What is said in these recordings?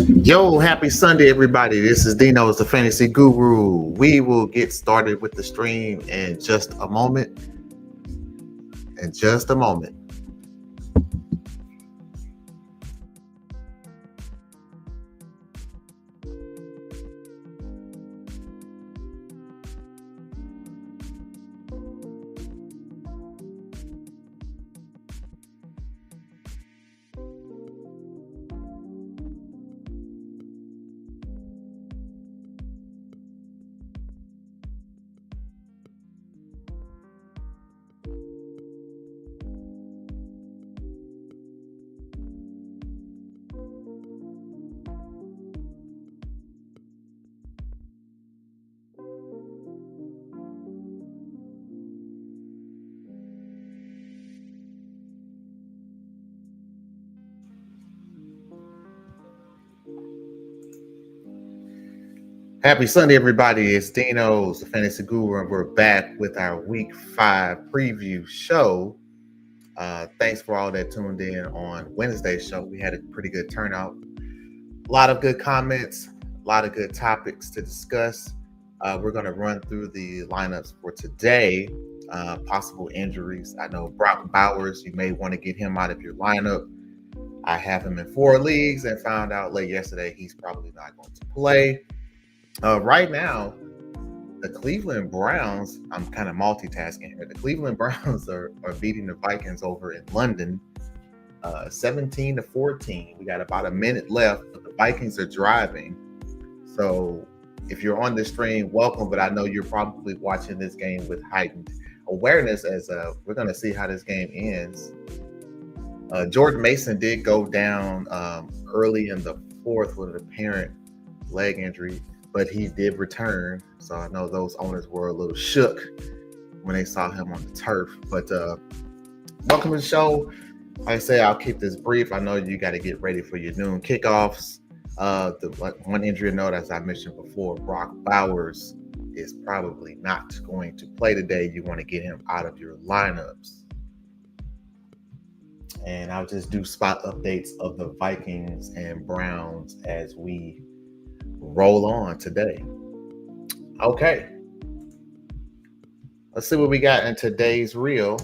Yo, happy Sunday, everybody. This is Dknows, the fantasy guru. We will get started with the stream in just a moment. In just a moment. Happy Sunday, everybody. It's Dknows, the fantasy guru, and we're back with our week 5 preview show. Thanks for all that tuned in on Wednesday's show. We had a pretty good turnout. A lot of good comments, a lot of good topics to discuss. We're going to run through the lineups for today, possible injuries. I know Brock Bowers, you may want to get him out of your lineup. I have him in 4 leagues and found out late yesterday he's probably not going to play. Right now, the Cleveland Browns, I'm kind of multitasking here. The Cleveland Browns are beating the Vikings over in London, 17-14. We got about a minute left, but the Vikings are driving. So if you're on this stream, welcome, but I know you're probably watching this game with heightened awareness as we're going to see how this game ends. Jordan Mason did go down early in the 4th with an apparent leg injury, but he did return. So I know those owners were a little shook when they saw him on the turf. But welcome to the show. Like I say, I'll keep this brief. I know you got to get ready for your noon kickoffs. The one injury note, as I mentioned before, Brock Bowers is probably not going to play today. You want to get him out of your lineups. And I'll just do spot updates of the Vikings and Browns as we roll on today. Okay. Let's see what we got in today's reel.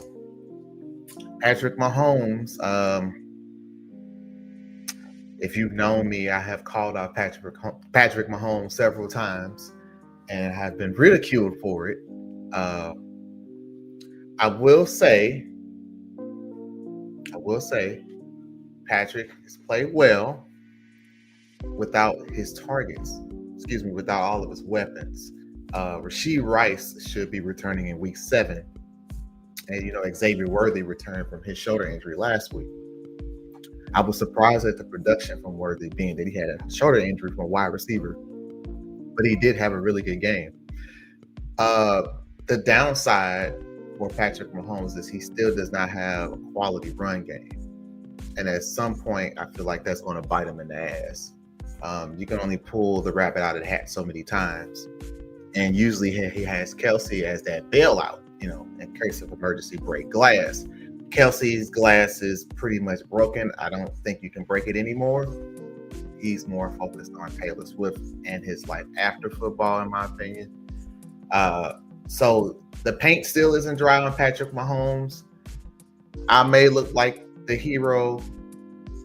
Patrick Mahomes. If you've known me, I have called out Patrick Mahomes several times and have been ridiculed for it. I will say, Patrick has played well without his targets. Without all of his weapons. Rashee Rice should be returning in week 7. And, Xavier Worthy returned from his shoulder injury last week. I was surprised at the production from Worthy, being that he had a shoulder injury from a wide receiver. But he did have a really good game. The downside for Patrick Mahomes is he still does not have a quality run game. And at some point, I feel like that's going to bite him in the ass. You can only pull the rabbit out of the hat so many times. And usually he has Kelsey as that bailout, in case of emergency break glass. Kelsey's glass is pretty much broken. I don't think you can break it anymore. He's more focused on Taylor Swift and his life after football, in my opinion. So the paint still isn't dry on Patrick Mahomes. I may look like the hero,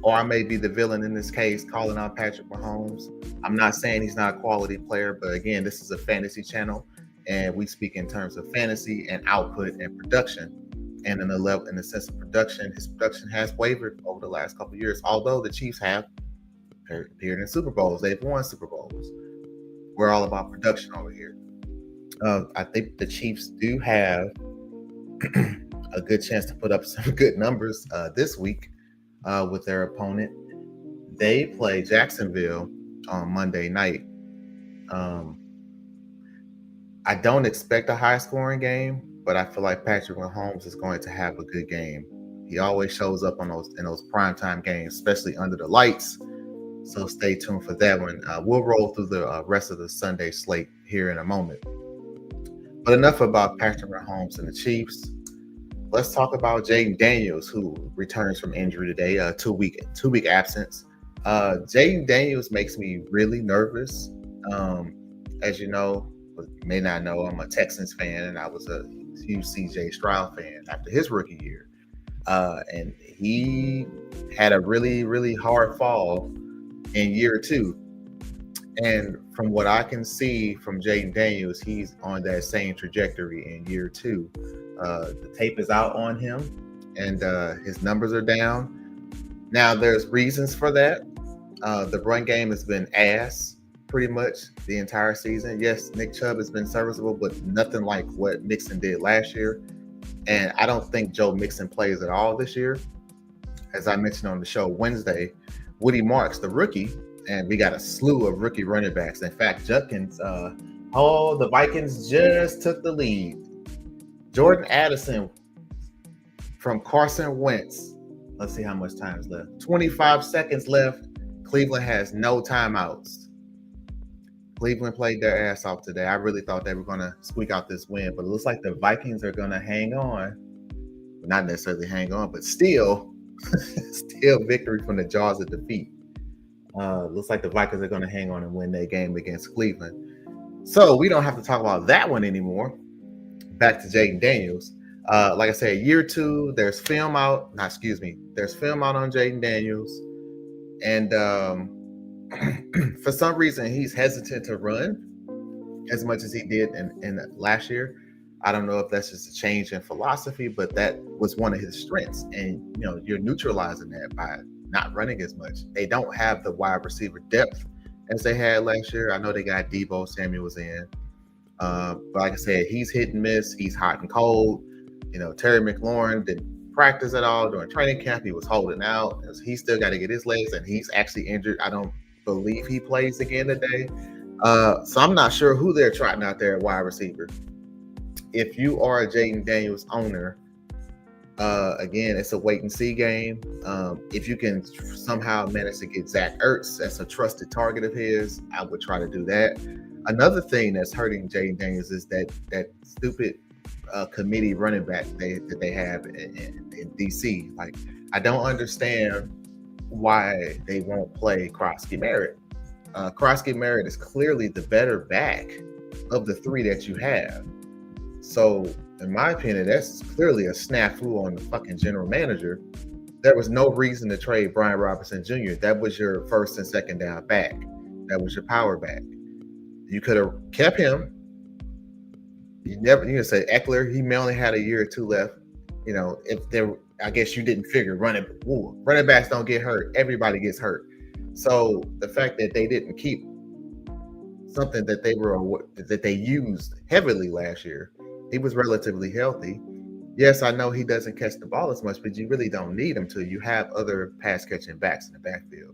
or I may be the villain in this case, calling out Patrick Mahomes. I'm not saying he's not a quality player, but again, this is a fantasy channel, and we speak in terms of fantasy and output and production. And in the sense of production, his production has wavered over the last couple of years. Although the Chiefs have appeared in Super Bowls, they've won Super Bowls. We're all about production over here. I think the Chiefs do have a good chance to put up some good numbers this week. With their opponent. They play Jacksonville on Monday night. I don't expect a high-scoring game, but I feel like Patrick Mahomes is going to have a good game. He always shows up in those primetime games, especially under the lights. So stay tuned for that one. We'll roll through the rest of the Sunday slate here in a moment. But enough about Patrick Mahomes and the Chiefs. Let's talk about Jaden Daniels, who returns from injury today, 2-week absence. Jaden Daniels makes me really nervous. Um, as you know, or may not know, I'm a Texans fan, and I was a huge CJ Stroud fan after his rookie year. And he had a really, really hard fall in year two. And from what I can see from Jaden Daniels, he's on that same trajectory in year two. The tape is out on him, and his numbers are down. Now, there's reasons for that. The run game has been ass pretty much the entire season. Yes, Nick Chubb has been serviceable, but nothing like what Mixon did last year. And I don't think Joe Mixon plays at all this year. As I mentioned on the show Wednesday, Woody Marks, the rookie, and we got a slew of rookie running backs. In fact, Judkins, the Vikings just took the lead. Jordan Addison from Carson Wentz. Let's see how much time is left. 25 seconds left. Cleveland has no timeouts. Cleveland played their ass off today. I really thought they were going to squeak out this win, but it looks like the Vikings are going to hang on. Not necessarily hang on, but still victory from the jaws of defeat. Looks like the Vikings are going to hang on and win their game against Cleveland. So we don't have to talk about that one anymore. Back to Jaden Daniels. Like I said, year two, there's film out. There's film out on Jaden Daniels. And for some reason, he's hesitant to run as much as he did in last year. I don't know if that's just a change in philosophy, but that was one of his strengths. And, you're neutralizing that by not running as much. They don't have the wide receiver depth as they had last year. I know they got Deebo Samuel's in. But like I said, he's hit and miss. He's hot and cold. Terry McLaurin didn't practice at all during training camp. He was holding out. He still got to get his legs, and he's actually injured. I don't believe he plays again today. So I'm not sure who they're trotting out there at wide receiver. If you are a Jaden Daniels owner, again, it's a wait and see game. If you can somehow manage to get Zach Ertz, that's a trusted target of his, I would try to do that. Another thing that's hurting Jaden Daniels is that stupid committee running back that they have in DC. Like, I don't understand why they won't play Krosky Merritt. Krosky Merritt is clearly the better back of the three that you have. So, in my opinion, that's clearly a snafu on the fucking general manager. There was no reason to trade Brian Robinson Jr. That was your first and second down back. That was your power back. You could have kept him. You can say Eckler, he may only had a year or two left. I guess you didn't figure running backs don't get hurt. Everybody gets hurt. So the fact that they didn't keep something that they used heavily last year, he was relatively healthy. Yes, I know he doesn't catch the ball as much, but you really don't need him to. You have other pass catching backs in the backfield.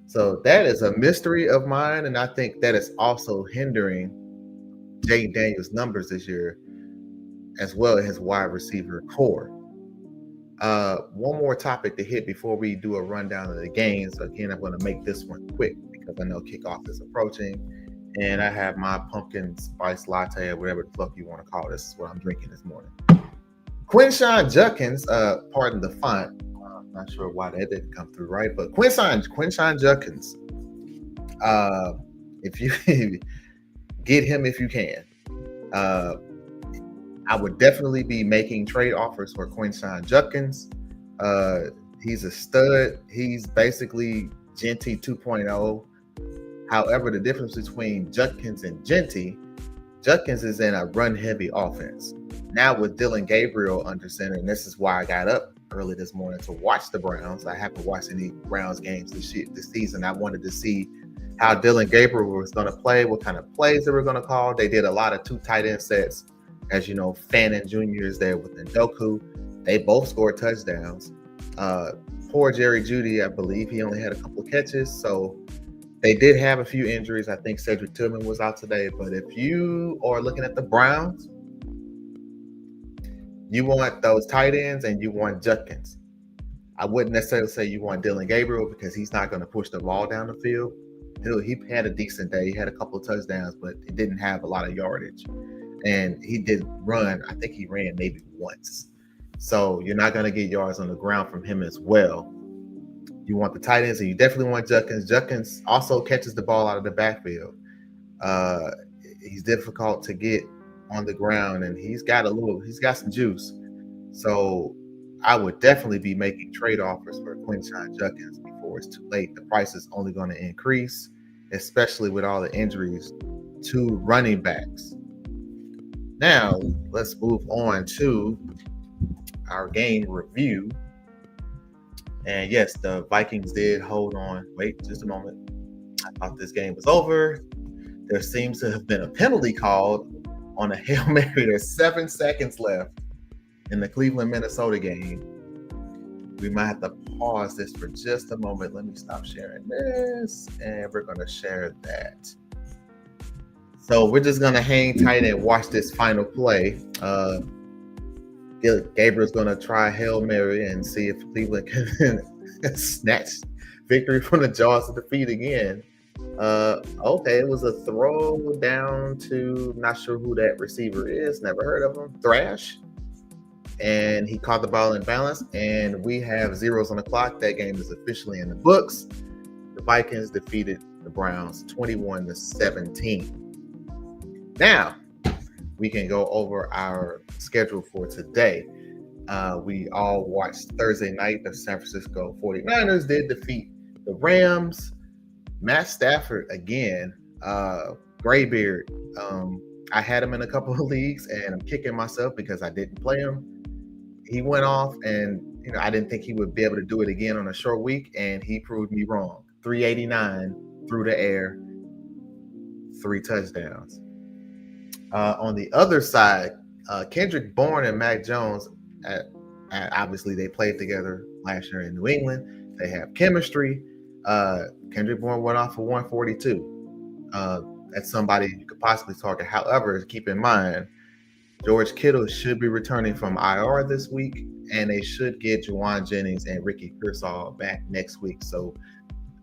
So that is a mystery of mine, and I think that is also hindering Jaden Daniels' numbers this year, as well as his wide receiver core. One more topic to hit before we do a rundown of the games. Again, I'm going to make this one quick because I know kickoff is approaching, and I have my pumpkin spice latte or whatever the fuck you want to call this. This is what I'm drinking this morning. Quinshawn Judkins, pardon the font. I'm not sure why that didn't come through right, but Quinshawn Judkins. If you get him if you can. I would definitely be making trade offers for Quinshawn Judkins. He's a stud. He's basically Genty 2.0. However, the difference between Judkins and Genty, Judkins is in a run-heavy offense. Now with Dylan Gabriel under center, and this is why I got up early this morning to watch the Browns. I haven't watched any Browns games this season. I wanted to see how Dylan Gabriel was going to play, what kind of plays they were going to call. They did a lot of two tight end sets. As you know, Fannin Jr. is there with Ndoku. They both scored touchdowns. Poor Jerry Jeudy, I believe he only had a couple of catches. So they did have a few injuries. I think Cedric Tillman was out today. But if you are looking at the Browns, you want those tight ends and you want Judkins. I wouldn't necessarily say you want Dylan Gabriel because he's not going to push the ball down the field. He had a decent day. He had a couple of touchdowns, but he didn't have a lot of yardage. And he did run. I think he ran maybe once. So you're not going to get yards on the ground from him as well. You want the tight ends, and you definitely want Judkins. Judkins also catches the ball out of the backfield. Uh, he's difficult to get on the ground, and he's got some juice. So I would definitely be making trade offers for Quinshon Judkins before it's too late. The price is only going to increase, especially with all the injuries to running backs. Now, let's move on to our game review. And yes, the Vikings did hold on. Wait just a moment. I thought this game was over. There seems to have been a penalty called on a Hail Mary. There's 7 seconds left in the Cleveland-Minnesota game. We might have to pause this for just a moment. Let me stop sharing this, and we're going to share that. So we're just going to hang tight and watch this final play. Gabriel's going to try Hail Mary and see if Cleveland can snatch victory from the jaws of defeat again. Okay, it was a throw down to, not sure who that receiver is, never heard of him, Thrash. And he caught the ball in balance, and we have zeros on the clock. That game is officially in the books. The Vikings defeated the Browns 21-17. Now, we can go over our schedule for today. We all watched Thursday night. The San Francisco 49ers did defeat the Rams. Matt Stafford again, Graybeard. I had him in a couple of leagues, and I'm kicking myself because I didn't play him. He went off, and I didn't think he would be able to do it again on a short week, and he proved me wrong. 389 through the air, 3 touchdowns. On the other side, Kendrick Bourne and Mac Jones, obviously they played together last year in New England. They have chemistry. Kendrick Bourne went off for 142. That's somebody you could possibly target. However, keep in mind, George Kittle should be returning from IR this week, and they should get Juwan Jennings and Ricky Pearsall back next week. So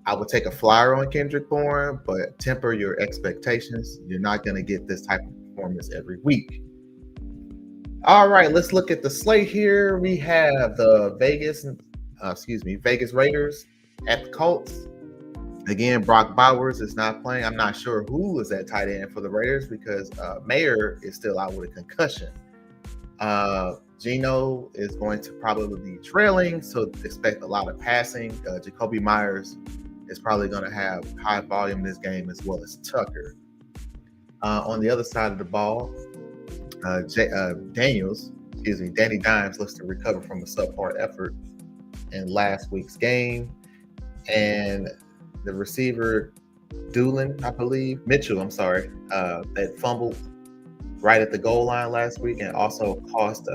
I would take a flyer on Kendrick Bourne, but temper your expectations. You're not going to get this type of performance every week. All right, let's look at the slate here. We have the Vegas Raiders at the Colts. Again, Brock Bowers is not playing. I'm not sure who is at tight end for the Raiders because Mayer is still out with a concussion. Geno is going to probably be trailing, so expect a lot of passing. Jacoby Myers is probably going to have high volume in this game, as well as Tucker. On the other side of the ball, Danny Dimes looks to recover from a subpar effort in last week's game. And the receiver, Mitchell, that fumbled right at the goal line last week and also cost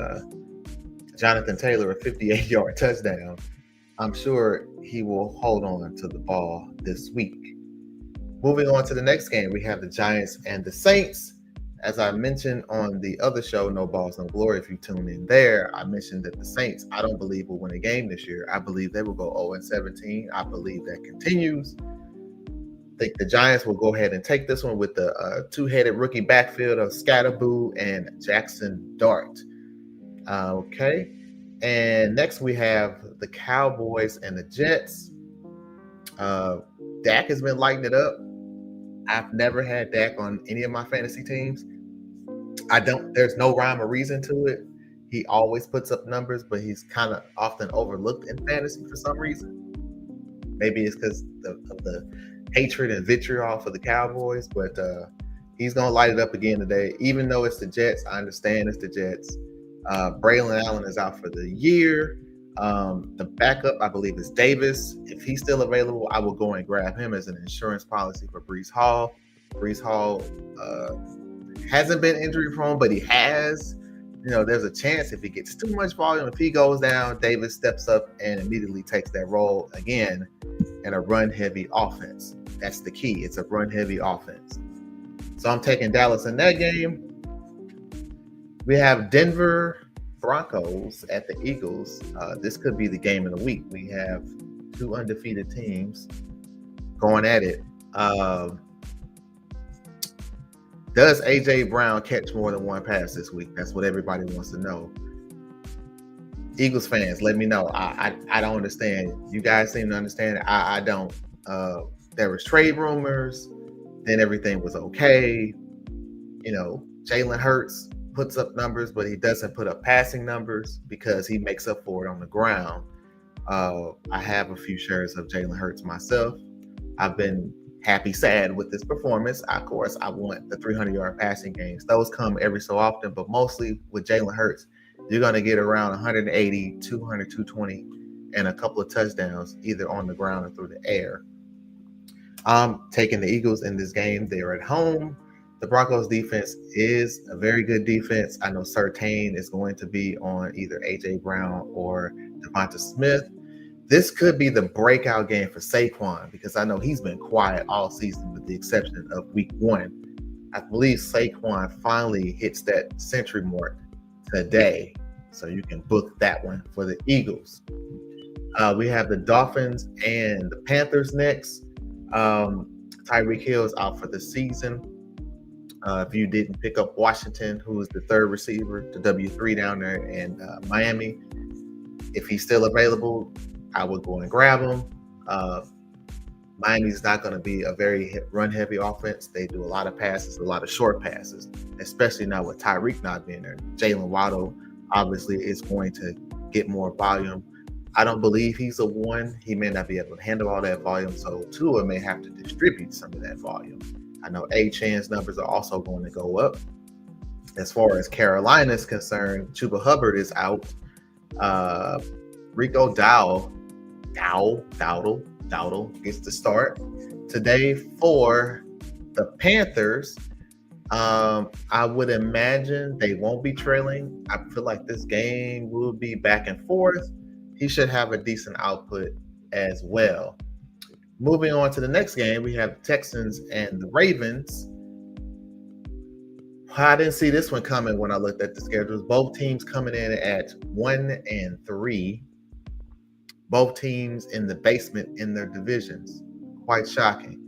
Jonathan Taylor a 58-yard touchdown. I'm sure he will hold on to the ball this week. Moving on to the next game, we have the Giants and the Saints. As I mentioned on the other show, No Balls, No Glory, if you tune in there, I mentioned that the Saints, I don't believe will win a game this year. I believe they will go 0-17. I believe that continues. I think the Giants will go ahead and take this one with the two-headed rookie backfield of Scatterboo and Jackson Dart. Okay. And next we have the Cowboys and the Jets. Dak has been lighting it up. I've never had Dak on any of my fantasy teams. There's no rhyme or reason to it. He always puts up numbers, but he's kind of often overlooked in fantasy for some reason. Maybe it's because of the hatred and vitriol for the Cowboys, but he's going to light it up again today. Even though it's the Jets, I understand it's the Jets. Braylon Allen is out for the year. The backup, I believe, is Davis. If he's still available, I will go and grab him as an insurance policy for Breece Hall. Breece Hall hasn't been injury prone, but he has. There's a chance if he gets too much volume, if he goes down, Davis steps up and immediately takes that role again in a run-heavy offense. That's the key. It's a run-heavy offense. So I'm taking Dallas in that game. We have Denver Broncos at the Eagles. This could be the game of the week. We have 2 undefeated teams going at it. Does A.J. Brown catch more than one pass this week? That's what everybody wants to know. Eagles fans, let me know. I don't understand. You guys seem to understand it. I don't. There was trade rumors, then everything was okay. Jalen Hurts puts up numbers, but he doesn't put up passing numbers because he makes up for it on the ground. I have a few shares of Jalen Hurts myself. I've been happy, sad with this performance. Of course, I want the 300-yard passing games. Those come every so often, but mostly with Jalen Hurts, you're going to get around 180, 200, 220, and a couple of touchdowns either on the ground or through the air. I'm taking the Eagles in this game. They're at home. The Broncos defense is a very good defense. I know Surtain is going to be on either A.J. Brown or Devonta Smith. This could be the breakout game for Saquon because I know he's been quiet all season with the exception of week 1. I believe Saquon finally hits that century mark today. So you can book that one for the Eagles. We have the Dolphins and the Panthers next. Tyreek Hill is out for the season. If you didn't pick up Washington, who is the third receiver, the W3 down there in Miami, if he's still available, I would go and grab him. Miami's not going to be a very run-heavy offense. They do a lot of passes, a lot of short passes, especially now with Tyreek not being there. Jalen Waddle obviously is going to get more volume. I don't believe he's a one. He may not be able to handle all that volume, so Tua may have to distribute some of that volume. I know A-Chan's numbers are also going to go up. As far as Carolina is concerned, Chuba Hubbard is out. Rico Dowdle gets the start today for the Panthers. I would imagine they won't be trailing. I feel like this game will be back and forth. He should have a decent output as well. Moving on to the next game, we have the Texans and the Ravens. I didn't see this one coming when I looked at the schedules. Both teams coming in at 1-3. Both teams in the basement in their divisions. Quite shocking.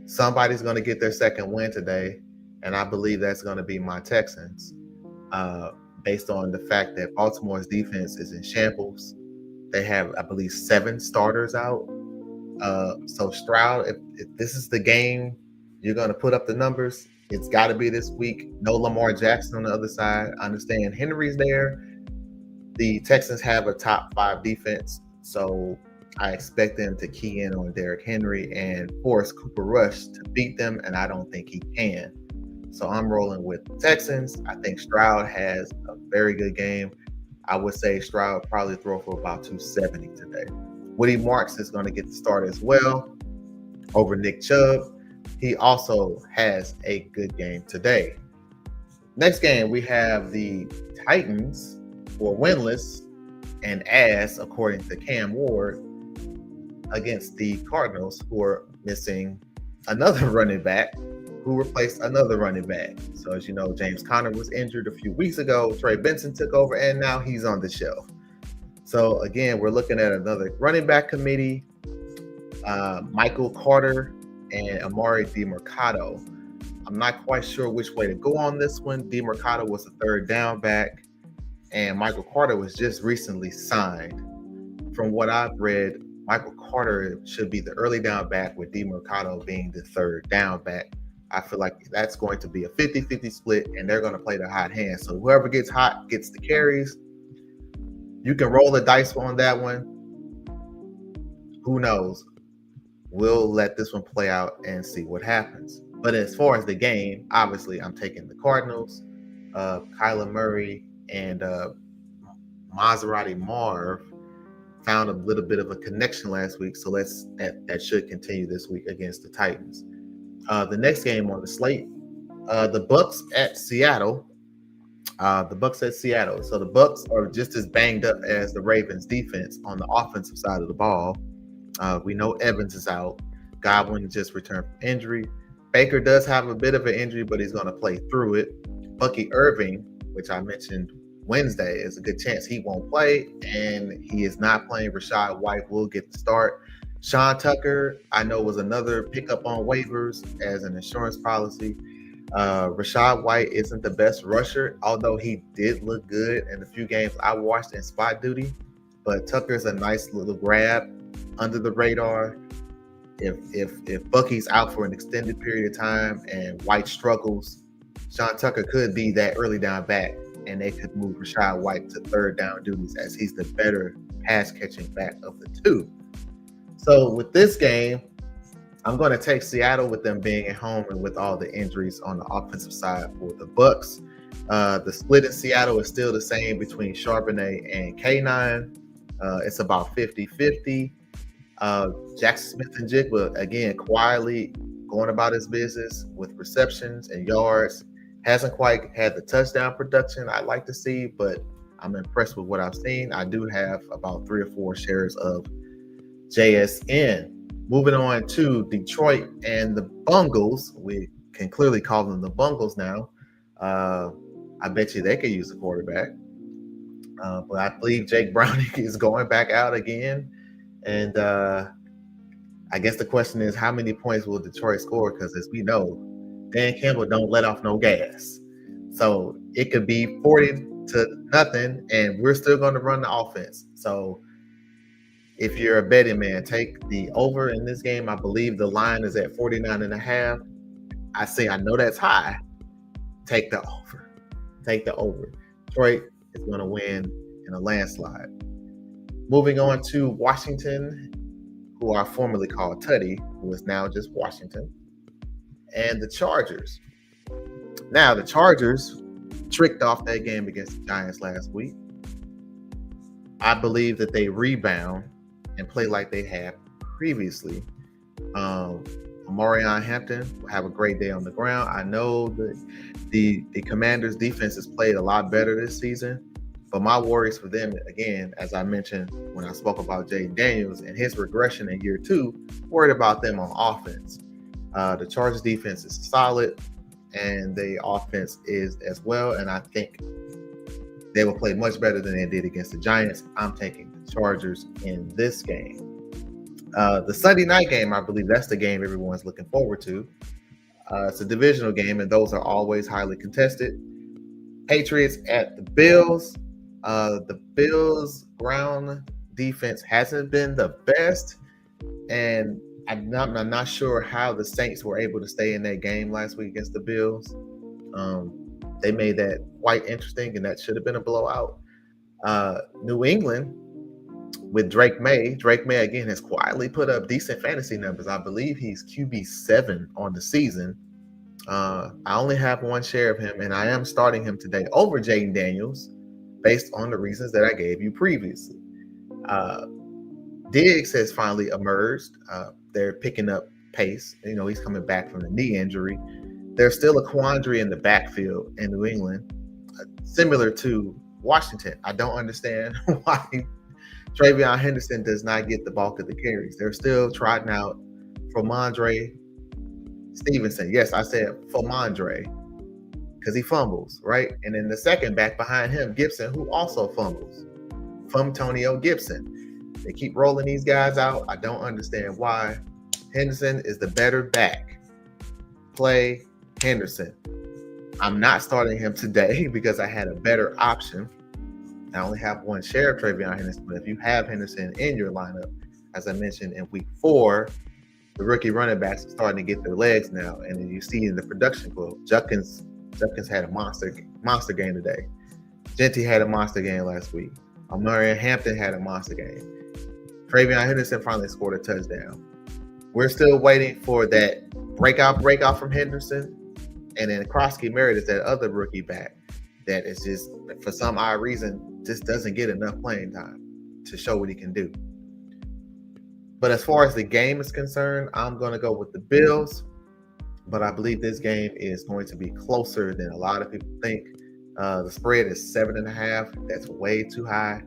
Somebody's going to get their second win today, and I believe that's going to be my Texans, based on the fact that Baltimore's defense is in shambles. They have, I believe, 7 starters out. So Stroud, if this is the game you're going to put up the numbers, it's got to be this week. No Lamar Jackson on the other side. I understand Henry's there. The Texans have a top 5 defense, so I expect them to key in on Derrick Henry and force Cooper Rush to beat them, and I don't think he can. So I'm rolling with the Texans. I think Stroud has a very good game. I would say Stroud probably throw for about 270 today. Woody Marks is going to get the start as well over Nick Chubb. He also has a good game today. Next game, we have the Titans, who are winless and ass, according to Cam Ward, against the Cardinals, who are missing another running back who replaced another running back. So as you know, James Conner was injured a few weeks ago. Trey Benson took over, and now he's on the shelf. So again, we're looking at another running back committee, Michael Carter and Amari DeMercado. I'm not quite sure which way to go on this one. DeMercado was a third down back, and Michael Carter was just recently signed. From what I've read, Michael Carter should be the early down back, with DeMercado being the third down back. I feel like that's going to be a 50-50 split, and they're going to play the hot hand. So whoever gets hot gets the carries. You can roll the dice on that one. Who knows? We'll let this one play out and see what happens. But as far as the game, obviously I'm taking the Cardinals. Kyler Murray and Maserati Marv found a little bit of a connection last week, so that should continue this week against the Titans. The next game on the slate, the Bucs at Seattle. So the Bucs are just as banged up as the Ravens defense on the offensive side of the ball. We know Evans is out. Godwin just returned from injury. Baker does have a bit of an injury, but he's going to play through it. Bucky Irving, which I mentioned Wednesday, is a good chance he won't play, and he is not playing. Rachaad White will get the start. Sean Tucker, I know, was another pickup on waivers as an insurance policy. Rashad White isn't the best rusher, although he did look good in the few games I watched in spot duty. But Tucker's a nice little grab under the radar. If Bucky's out for an extended period of time and White struggles, Sean Tucker could be that early down back, and they could move Rashad White to third down duties as he's the better pass catching back of the two. So with this game, I'm going to take Seattle with them being at home and with all the injuries on the offensive side for the Bucks. The split in Seattle is still the same between Charbonnet and K9. It's about 50-50. Jackson Smith-Njigba, again, quietly going about his business with receptions and yards. Hasn't quite had the touchdown production I'd like to see, but I'm impressed with what I've seen. I do have about 3 or 4 shares of JSN. Moving on to Detroit and the Bungles. We can clearly call them the Bungles now. I bet you they could use a quarterback. But I believe Jake Browning is going back out again. And I guess the question is, how many points will Detroit score? Because as we know, Dan Campbell don't let off no gas. So it could be 40-0, and we're still going to run the offense. So if you're a betting man, take the over in this game. I believe the line is at 49.5. I know that's high. Take the over. Take the over. Detroit is going to win in a landslide. Moving on to Washington, who are formerly called Tutty, who is now just Washington, and the Chargers. Now, the Chargers tricked off that game against the Giants last week. I believe that they rebound and play like they had previously. Omarion Hampton will have a great day on the ground. I know that the Commanders' defense has played a lot better this season, but my worries for them, again, as I mentioned when I spoke about Jaden Daniels and his regression in year 2, worried about them on offense. The Chargers' defense is solid, and the offense is as well, and I think they will play much better than they did against the Giants. I'm taking the Chargers in this game. The Sunday night game, I believe that's the game everyone's looking forward to. It's a divisional game, and those are always highly contested. Patriots at the Bills. The Bills' ground defense hasn't been the best, and I'm not sure how the Saints were able to stay in that game last week against the Bills. They made that quite interesting, and that should have been a blowout. New England with Drake May. Drake May, again, has quietly put up decent fantasy numbers. I believe he's QB7 on the season. I only have 1 share of him, and I am starting him today over Jaden Daniels based on the reasons that I gave you previously. Diggs has finally emerged. They're picking up pace. You know, he's coming back from the knee injury. There's still a quandary in the backfield in New England, similar to Washington. I don't understand why Travion Henderson does not get the bulk of the carries. They're still trotting out Fomandre Stevenson. Yes, I said Fomandre because he fumbles, right? And then the second back behind him, Gibson, who also fumbles. Fumtonio Gibson. They keep rolling these guys out. I don't understand why. Henderson is the better back. Play Henderson. I'm not starting him today because I had a better option. I only have 1 share of Travion Henderson, but if you have Henderson in your lineup, as I mentioned in week 4, the rookie running backs are starting to get their legs now, and then you see in the production quote, Judkins had a monster game today. Genty had a monster game last week. Omarion Hampton had a monster game. Travion Henderson finally scored a touchdown. We're still waiting for that breakout from Henderson, and then Krosky Meredith, that other rookie back, that is just, for some odd reason, just doesn't get enough playing time to show what he can do. But as far as the game is concerned, I'm going to go with the Bills, but I believe this game is going to be closer than a lot of people think. The spread is 7.5. That's way too high.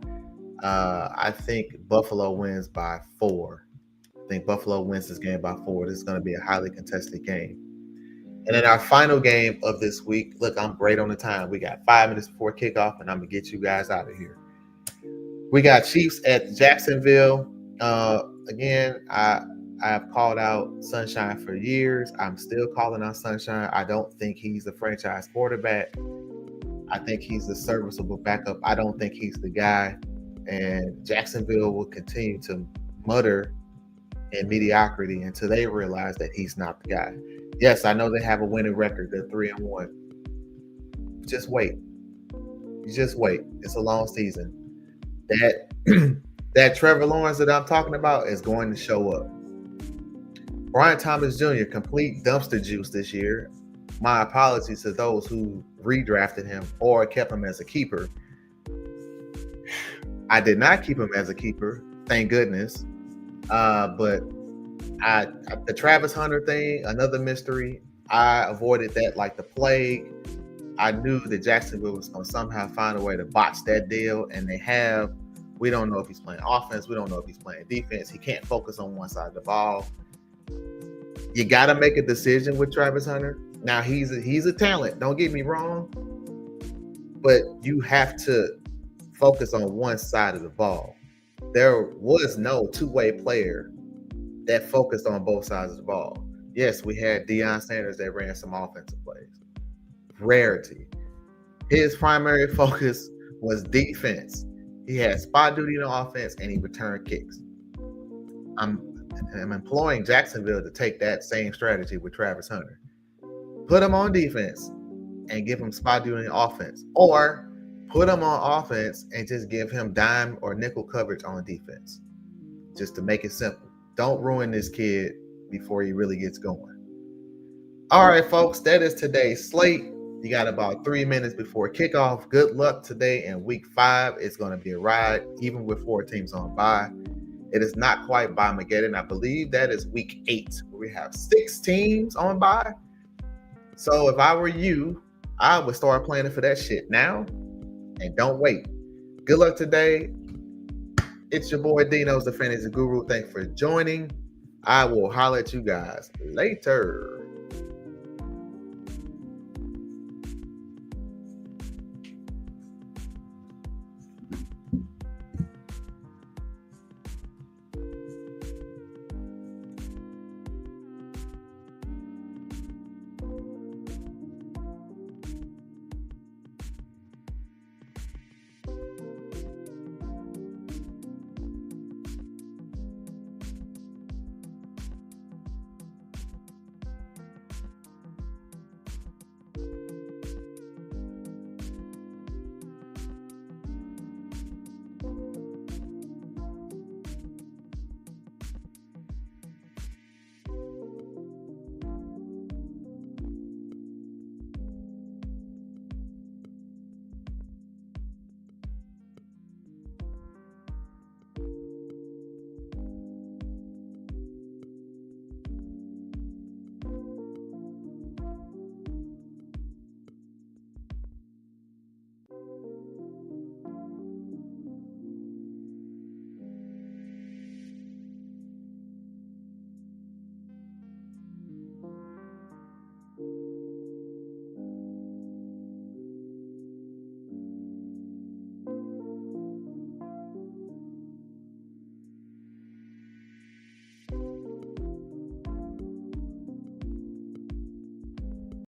I think Buffalo wins by 4. I think Buffalo wins this game by 4. This is going to be a highly contested game. And then our final game of this week, look, I'm great on the time. We got 5 minutes before kickoff, and I'm going to get you guys out of here. We got Chiefs at Jacksonville. Again, I've called out Sunshine for years. I'm still calling out Sunshine. I don't think he's a franchise quarterback. I think he's a serviceable backup. I don't think he's the guy. And Jacksonville will continue to mutter in mediocrity until they realize that he's not the guy. Yes, I know they have a winning record. They're 3-1. Just wait. You just wait. It's a long season. That that Trevor Lawrence that I'm talking about is going to show up. Brian Thomas Jr., complete dumpster juice this year. My apologies to those who redrafted him or kept him as a keeper. I did not keep him as a keeper, thank goodness. But the Travis Hunter thing, another mystery. I avoided that like the plague. I knew that Jacksonville was going to somehow find a way to botch that deal, and they have. We don't know if he's playing offense. We don't know if he's playing defense. He can't focus on one side of the ball. You got to make a decision with Travis Hunter. Now, he's a talent. Don't get me wrong. But you have to focus on one side of the ball. There was no two-way player that focused on both sides of the ball. Yes, we had Deion Sanders that ran some offensive plays. Rarity. His primary focus was defense. He had spot duty on offense, and he returned kicks. I'm imploring Jacksonville to take that same strategy with Travis Hunter. Put him on defense and give him spot duty on offense, or put him on offense and just give him dime or nickel coverage on defense, just to make it simple. Don't ruin this kid before he really gets going. All right, folks, that is today's slate. You got about 3 minutes before kickoff. Good luck today in week 5. It's going to be a ride, even with 4 teams on bye. It is not quite bye-mageddon. I believe that is week 8, where we have 6 teams on bye. So if I were you, I would start planning for that shit now and don't wait. Good luck today. It's your boy Dknows, the Fantasy Guru. Thanks for joining. I will holler at you guys later.